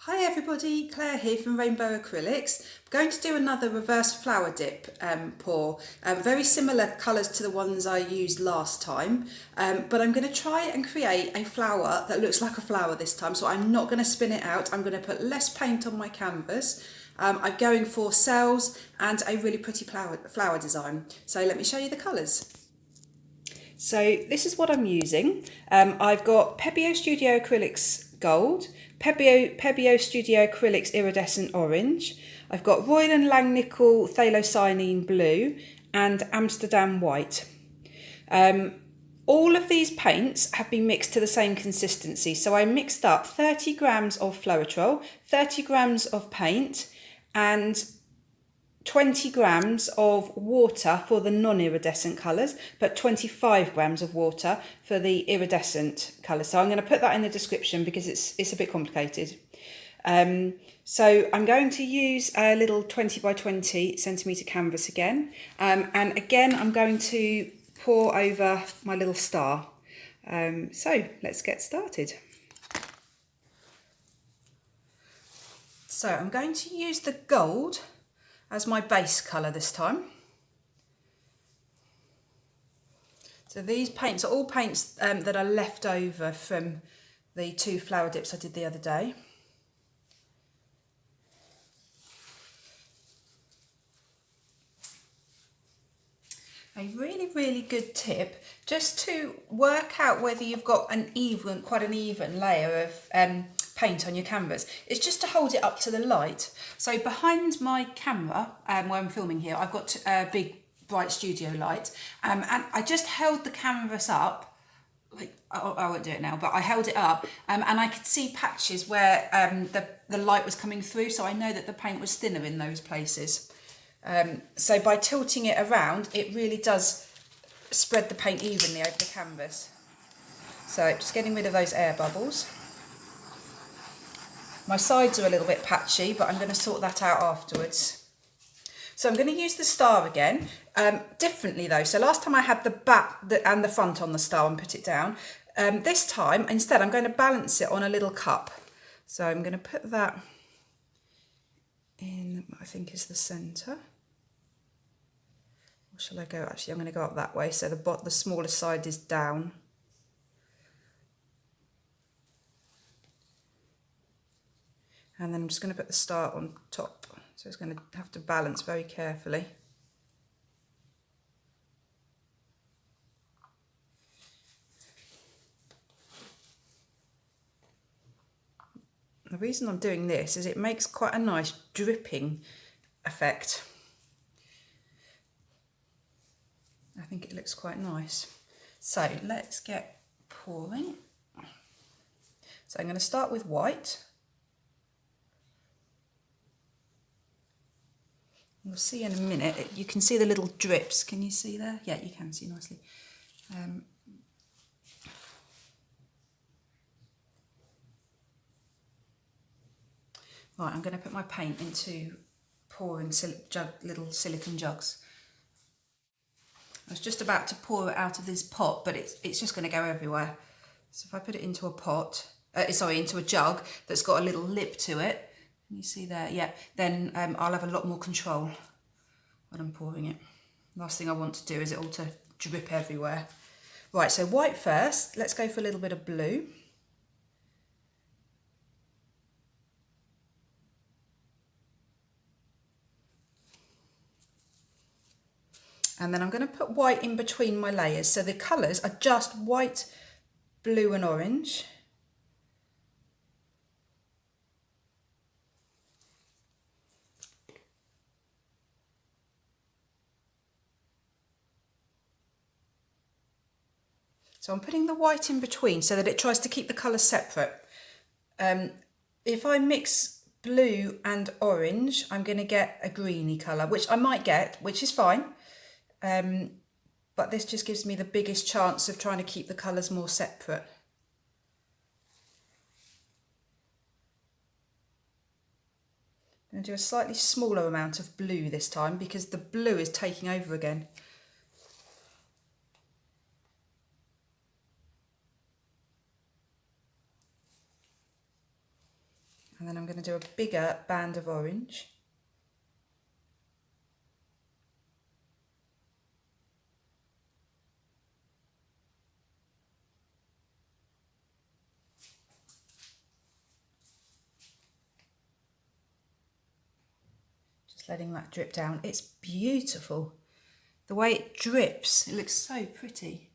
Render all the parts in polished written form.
Hi everybody, Claire here from Rainbow Acrylics. I'm going to do another reverse flower dip pour. Very similar colours to the ones I used last time, but I'm going to try and create a flower that looks like a flower this time. So I'm not going to spin it out, I'm going to put less paint on my canvas. I'm going for cells and a really pretty flower design. So let me show you the colours. So this is what I'm using. I've got Pebeo Studio Acrylics Gold, Pebeo Studio Acrylics Iridescent Orange. I've got Royal & Langnickel Phthalocyanine Blue and Amsterdam White. All of these paints have been mixed to the same consistency. So I mixed up 30 grams of floetrol, 30 grams of paint and 20 grams of water for the non-iridescent colours, but 25 grams of water for the iridescent colours. So I'm going to put that in the description because it's a bit complicated. So I'm going to use a little 20 by 20 centimetre canvas again. And again, I'm going to pour over my little star. So let's get started. So I'm going to use the gold as my base colour this time. So these paints are all paints that are left over from the 2 flower dips I did the other day. A really good tip, just to work out whether you've got quite an even layer of paint on your canvas, is just to hold it up to the light. So behind my camera, where I'm filming here, I've got a big bright studio light, and I just held the canvas up. I won't do it now, but I held it up and I could see patches where the light was coming through, so I know that the paint was thinner in those places. So by tilting it around, it really does spread the paint evenly over the canvas. So just getting rid of those air bubbles. My sides are a little bit patchy, but I'm going to sort that out afterwards. So I'm going to use the star again, differently though. So last time I had the back and the front on the star and put it down. This time, instead, I'm going to balance it on a little cup. So I'm going to put that in, I think is the centre. Or shall I go, actually I'm going to go up that way, so the smaller side is down. And then I'm just going to put the star on top, so it's going to have to balance very carefully. The reason I'm doing this is it makes quite a nice dripping effect. I think it looks quite nice. So let's get pouring. So I'm going to start with white. You'll see in a minute, you can see the little drips. Can you see there? Yeah, you can see nicely. Right, I'm going to put my paint into pouring little silicone jugs. I was just about to pour it out of this pot, but it's just going to go everywhere. So if I put it into a pot, into a jug that's got a little lip to it, can you see there? Yeah, then I'll have a lot more control when I'm pouring it. Last thing I want to do is it all to drip everywhere. Right, so white first. Let's go for a little bit of blue. And then I'm going to put white in between my layers. So the colours are just white, blue and orange. So I'm putting the white in between so that it tries to keep the colours separate. If I mix blue and orange, I'm going to get a greeny colour, which I might get, which is fine. But this just gives me the biggest chance of trying to keep the colours more separate. I'm going to do a slightly smaller amount of blue this time because the blue is taking over again. And then I'm going to do a bigger band of orange. Just letting that drip down. It's beautiful. The way it drips, it looks so pretty.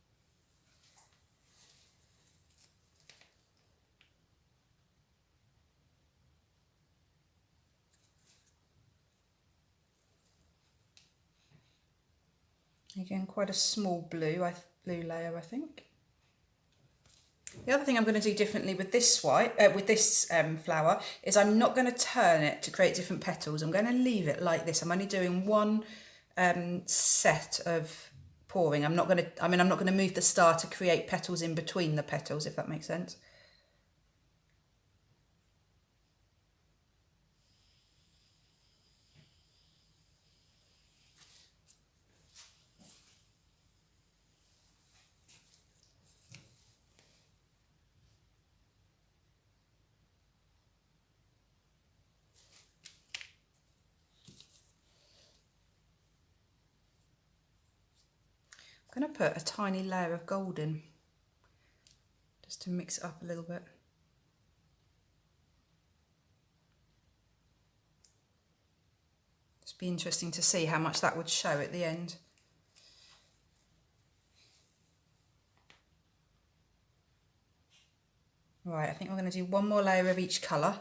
Again, quite a small blue layer, I think. The other thing I'm going to do differently with this flower is I'm not going to turn it to create different petals. I'm going to leave it like this. I'm only doing one set of pouring. I'm not going to move the star to create petals in between the petals, if that makes sense. I'm going to put a tiny layer of gold in, just to mix it up a little bit. Just be interesting to see how much that would show at the end. Right, I think we're going to do one more layer of each colour.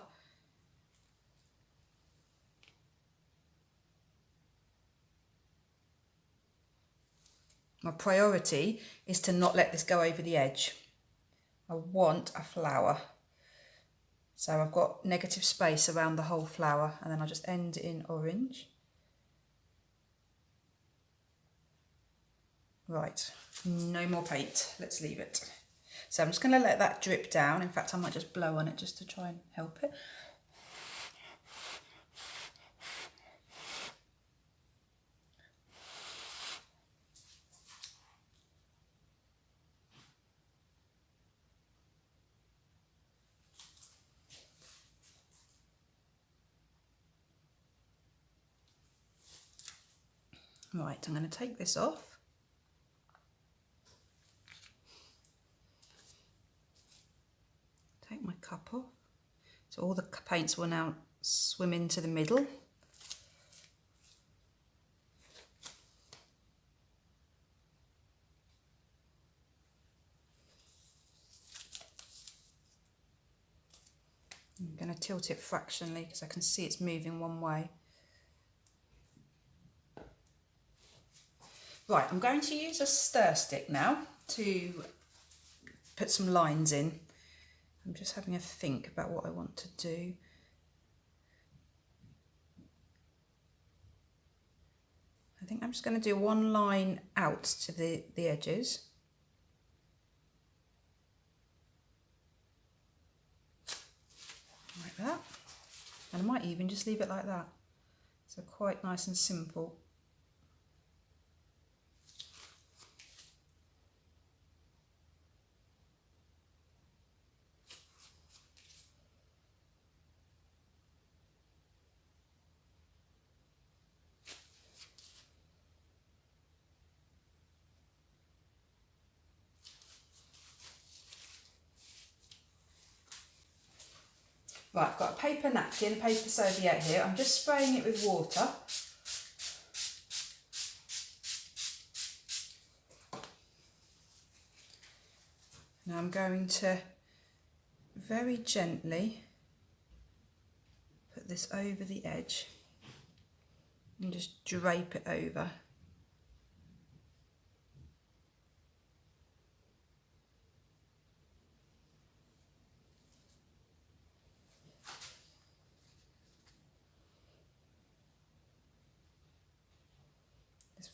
My priority is to not let this go over the edge. I want a flower. So I've got negative space around the whole flower, and then I'll just end in orange. Right, no more paint, let's leave it. So I'm just going to let that drip down. In fact, I might just blow on it just to try and help it. Right, I'm going to take this off. Take my cup off. So all the paints will now swim into the middle. I'm going to tilt it fractionally because I can see it's moving one way. Right, I'm going to use a stir stick now to put some lines in. I'm just having a think about what I want to do. I think I'm just going to do one line out to the edges. Like that. And I might even just leave it like that. So quite nice and simple. Right, I've got a paper napkin, a paper serviette here. I'm just spraying it with water. Now I'm going to very gently put this over the edge and just drape it over.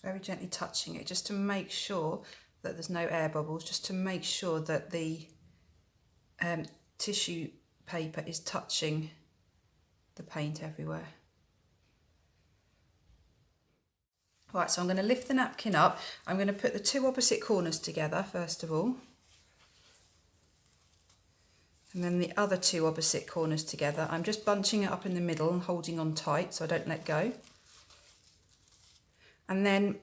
Very gently touching it just to make sure that there's no air bubbles, just to make sure that the tissue paper is touching the paint everywhere. Right, so I'm going to lift the napkin up. I'm going to put the two opposite corners together first of all. And then the other two opposite corners together. I'm just bunching it up in the middle and holding on tight so I don't let go. And then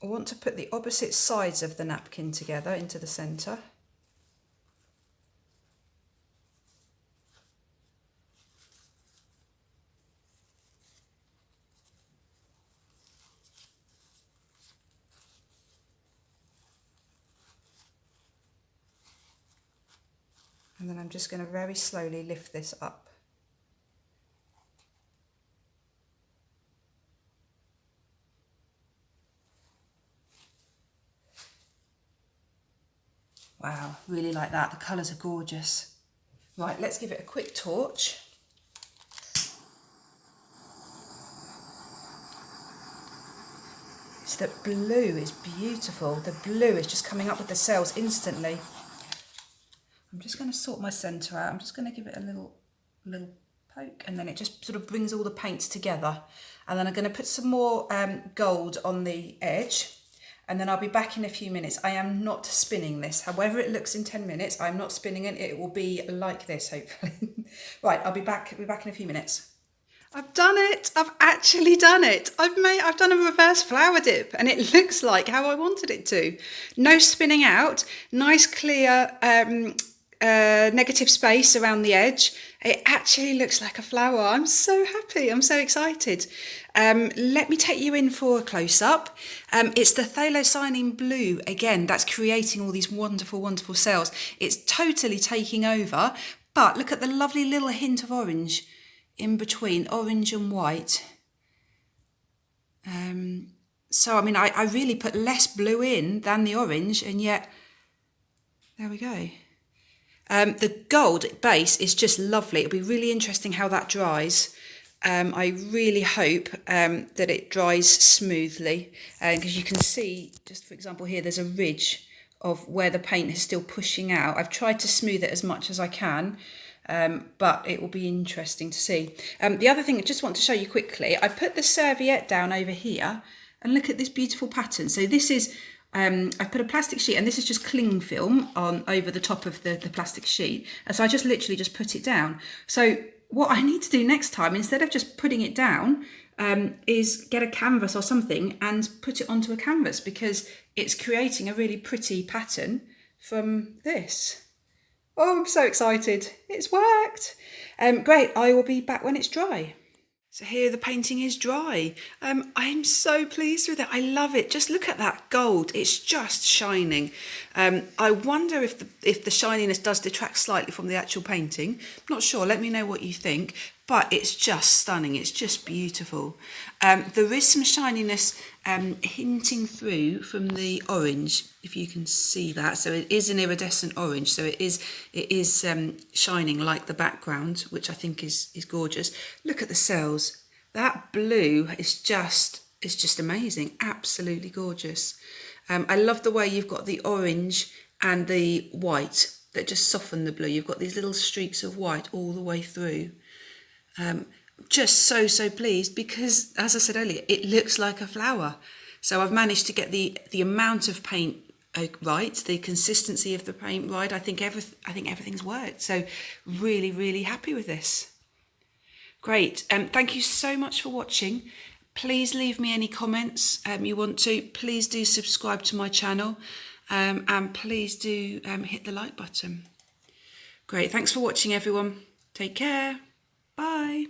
I want to put the opposite sides of the napkin together into the centre. And then I'm just going to very slowly lift this up. Wow, really like that. The colours are gorgeous. Right, let's give it a quick torch. So the blue is beautiful. The blue is just coming up with the cells instantly. I'm just going to sort my centre out. I'm just going to give it a little poke, and then it just sort of brings all the paints together. And then I'm going to put some more gold on the edge, and then I'll be back in a few minutes. I am not spinning this. However it looks in 10 minutes, I'm not spinning it. It will be like this, hopefully. Right, I'll be back in a few minutes. I've done it. I've actually done it. I've done a reverse flower dip, and it looks like how I wanted it to. No spinning out, nice clear negative space around the edge. It actually looks like a flower. I'm so happy. I'm so excited. Let me take you in for a close-up. It's the phthalocyanine blue again that's creating all these wonderful, wonderful cells. It's totally taking over, but look at the lovely little hint of orange in between, orange and white. So, I mean, I really put less blue in than the orange, and yet, there we go. The gold base is just lovely. It'll be really interesting how that dries. I really hope that it dries smoothly, because you can see, just for example here, there's a ridge of where the paint is still pushing out. I've tried to smooth it as much as I can, but it will be interesting to see. The other thing I just want to show you quickly, I put the serviette down over here, and look at this beautiful pattern. So this is I've put a plastic sheet, and this is just cling film on over the top of the plastic sheet. And so I just literally just put it down. So what I need to do next time, instead of just putting it down, is get a canvas or something and put it onto a canvas, because it's creating a really pretty pattern from this. Oh, I'm so excited. It's worked. Great. I will be back when it's dry. So here the painting is dry. I'm so pleased with it. I love it. Just look at that gold. It's just shining. I wonder if the shininess does detract slightly from the actual painting. Not sure. Let me know what you think. But it's just stunning. It's just beautiful. There is some shininess hinting through from the orange, if you can see that. So it is an iridescent orange. So it is shining like the background, which I think is gorgeous. Look at the cells. That blue is just amazing. Absolutely gorgeous. I love the way you've got the orange and the white that just soften the blue. You've got these little streaks of white all the way through. Just so pleased, because as I said earlier, it looks like a flower. So I've managed to get the amount of paint right, the consistency of the paint right. I think everything's worked. So really happy with this. Great. Thank you so much for watching. Please leave me any comments you want to. Please do subscribe to my channel, and please do hit the like button. Great. Thanks for watching, everyone. Take care. Bye.